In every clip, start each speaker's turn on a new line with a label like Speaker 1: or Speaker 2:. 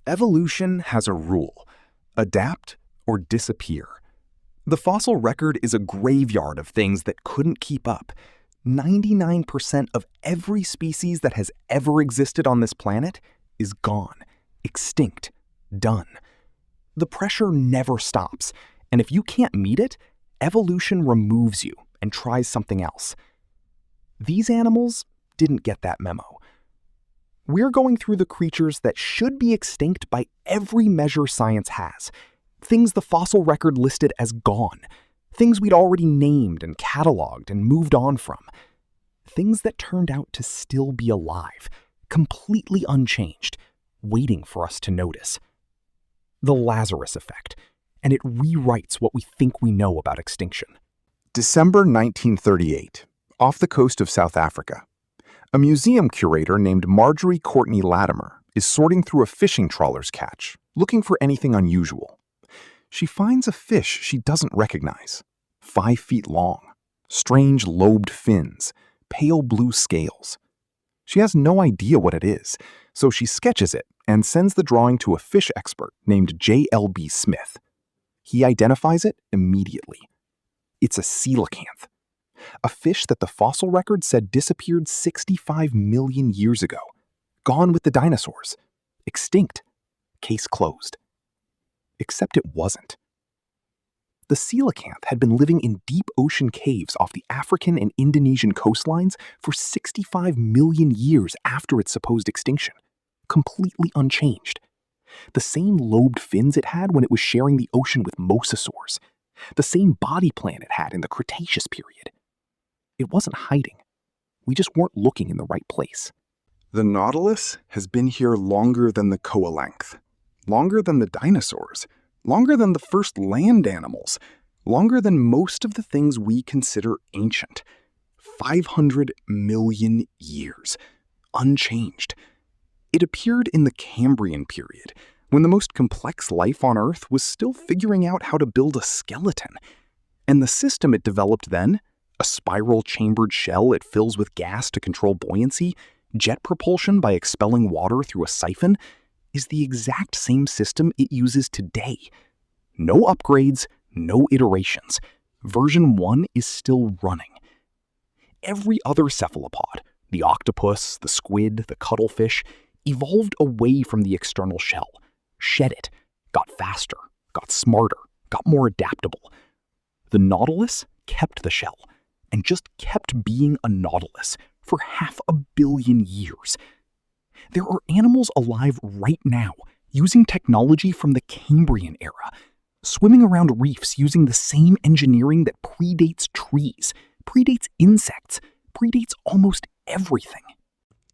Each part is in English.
Speaker 1: Evolution has a rule: adapt or disappear. The fossil record is a graveyard of things that couldn't keep up. 99% of every species that has ever existed on this planet is gone, extinct, done. The pressure never stops, and if you can't meet it, evolution removes you and tries something else. These animals didn't get that memo. We're going through the creatures that should be extinct by every measure science has. Things the fossil record listed as gone. Things we'd already named and cataloged and moved on from. Things that turned out to still be alive, completely unchanged, waiting for us to notice. The Lazarus effect, and it rewrites what we think we know about extinction.
Speaker 2: December 1938, off the coast of South Africa. A museum curator named Marjorie Courtney Latimer is sorting through a fishing trawler's catch, looking for anything unusual. She finds a fish she doesn't recognize. 5 feet long, strange lobed fins, pale blue scales. She has no idea what it is, so she sketches it and sends the drawing to a fish expert named J.L.B. Smith. He identifies it immediately. It's a coelacanth, a fish that the fossil record said disappeared 65 million years ago, gone with the dinosaurs, extinct, case closed. Except it wasn't. The coelacanth had been living in deep ocean caves off the African and Indonesian coastlines for 65 million years after its supposed extinction, completely unchanged. The same lobed fins it had when it was sharing the ocean with mosasaurs, the same body plan it had in the Cretaceous period. It wasn't hiding. We just weren't looking in the right place.
Speaker 1: The nautilus has been here longer than the coelacanth, longer than the dinosaurs, longer than the first land animals, longer than most of the things we consider ancient. 500 million years, unchanged. It appeared in the Cambrian period, when the most complex life on Earth was still figuring out how to build a skeleton. And the system it developed then, a spiral-chambered shell it fills with gas to control buoyancy, jet propulsion by expelling water through a siphon, is the exact same system it uses today. No upgrades, no iterations. Version 1 is still running. Every other cephalopod, the octopus, the squid, the cuttlefish, evolved away from the external shell, shed it, got faster, got smarter, got more adaptable. The nautilus kept the shell, and just kept being a nautilus for 500 million years. There are animals alive right now using technology from the Cambrian era, swimming around reefs using the same engineering that predates trees, predates insects, predates almost everything.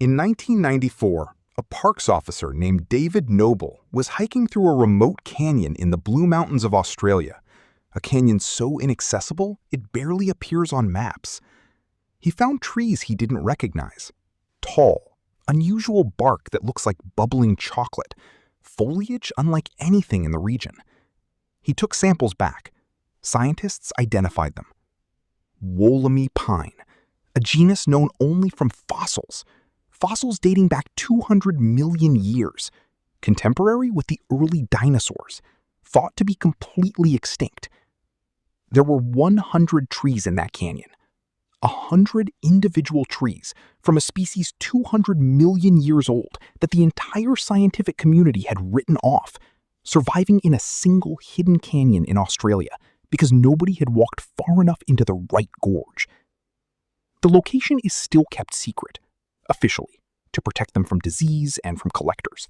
Speaker 2: In 1994, a parks officer named David Noble was hiking through a remote canyon in the Blue Mountains of Australia, a canyon so inaccessible it barely appears on maps. He found trees he didn't recognize. Tall, unusual bark that looks like bubbling chocolate, foliage unlike anything in the region. He took samples back. Scientists identified them. Woolly pine, a genus known only from fossils dating back 200 million years, contemporary with the early dinosaurs, thought to be completely extinct. There were 100 trees in that canyon. 100 individual trees from a species 200 million years old that the entire scientific community had written off, surviving in a single hidden canyon in Australia because nobody had walked far enough into the right gorge. The location is still kept secret, officially, to protect them from disease and from collectors.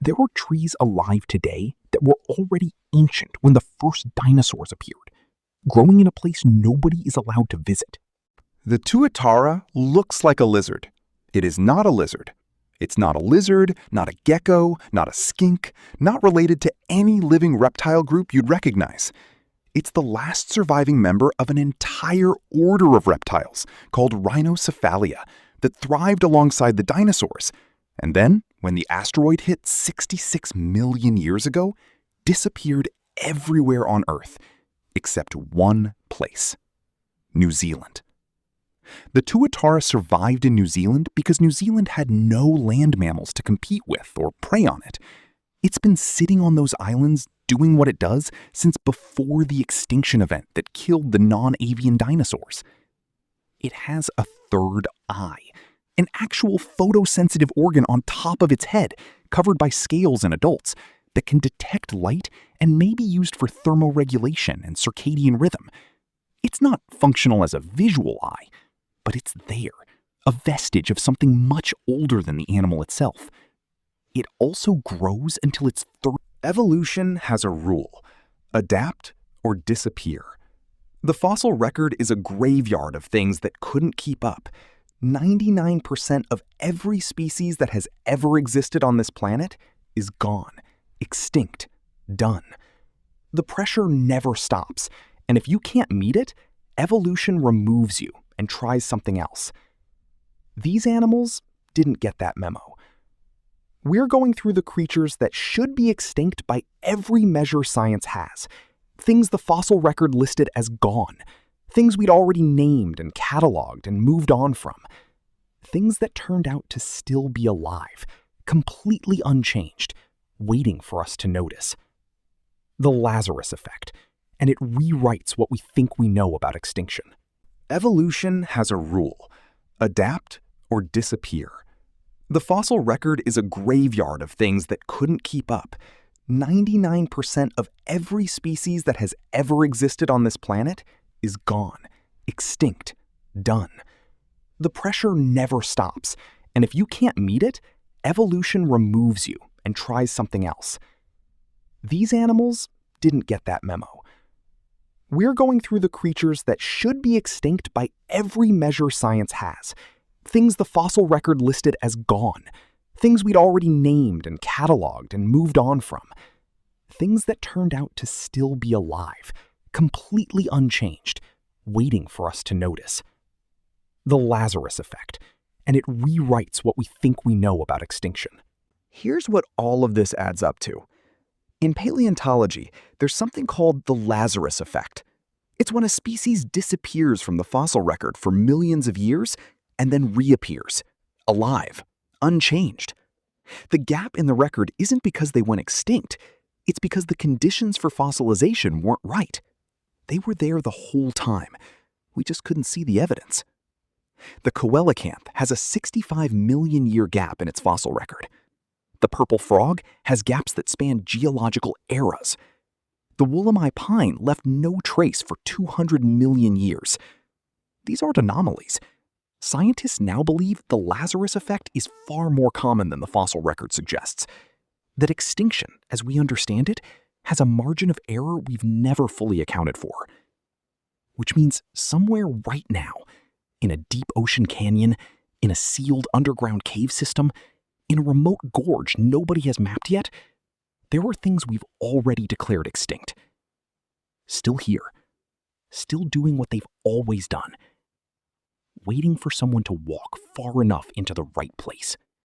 Speaker 2: There are trees alive today that were already ancient when the first dinosaurs appeared, growing in a place nobody is allowed to visit. The tuatara looks like a lizard. It is not a lizard. It's not a lizard, not a gecko, not a skink, not related to any living reptile group you'd recognize. It's the last surviving member of an entire order of reptiles called Rhinocephalia that thrived alongside the dinosaurs, and then, when the asteroid hit 66 million years ago, disappeared everywhere on Earth, except one place: New Zealand. The tuatara survived in New Zealand because New Zealand had no land mammals to compete with or prey on it.
Speaker 1: It's been sitting on those islands doing what it does since before the extinction event that killed the non-avian dinosaurs. It has a third eye, an actual photosensitive organ on top of its head, covered by scales in adults, that can detect light and may be used for thermoregulation and circadian rhythm. It's not functional as a visual eye, but it's there, a vestige of something much older than the animal itself. It also grows until its third. Evolution has a rule: adapt or disappear. The fossil record is a graveyard of things that couldn't keep up. 99% of every species that has ever existed on this planet is gone, extinct, done. The pressure never stops, and if you can't meet it, evolution removes you and tries something else. These animals didn't get that memo. We're going through the creatures that should be extinct by every measure science has. Things the fossil record listed as gone. Things we'd already named and cataloged and moved on from. Things that turned out to still be alive, completely unchanged, waiting for us to notice. The Lazarus effect, and it rewrites what we think we know about extinction. Evolution has a rule: adapt or disappear. The fossil record is a graveyard of things that couldn't keep up. 99% of every species that has ever existed on this planet is gone, extinct, done. The pressure never stops, and if you can't meet it, evolution removes you and tries something else. These animals didn't get that memo. We're going through the creatures that should be extinct by every measure science has. Things the fossil record listed as gone. Things we'd already named and cataloged and moved on from. Things that turned out to still be alive, completely unchanged, waiting for us to notice. The Lazarus effect, and it rewrites what we think we know about extinction. Here's what all of this adds up to. In paleontology, there's something called the Lazarus effect. It's when a species disappears from the fossil record for millions of years and then reappears, alive, unchanged. The gap in the record isn't because they went extinct, it's because the conditions for fossilization weren't right. They were there the whole time. We just couldn't see the evidence. The coelacanth has a 65 million year gap in its fossil record. The purple frog has gaps that span geological eras. The Wollemi pine left no trace for 200 million years. These aren't anomalies. Scientists now believe the Lazarus effect is far more common than the fossil record suggests. That extinction, as we understand it, has a margin of error we've never fully accounted for. Which means somewhere right now, in a deep ocean canyon, in a sealed underground cave system, in a remote gorge nobody has mapped yet, there are things we've already declared extinct. Still here, still doing what they've always done, waiting for someone to walk far enough into the right place.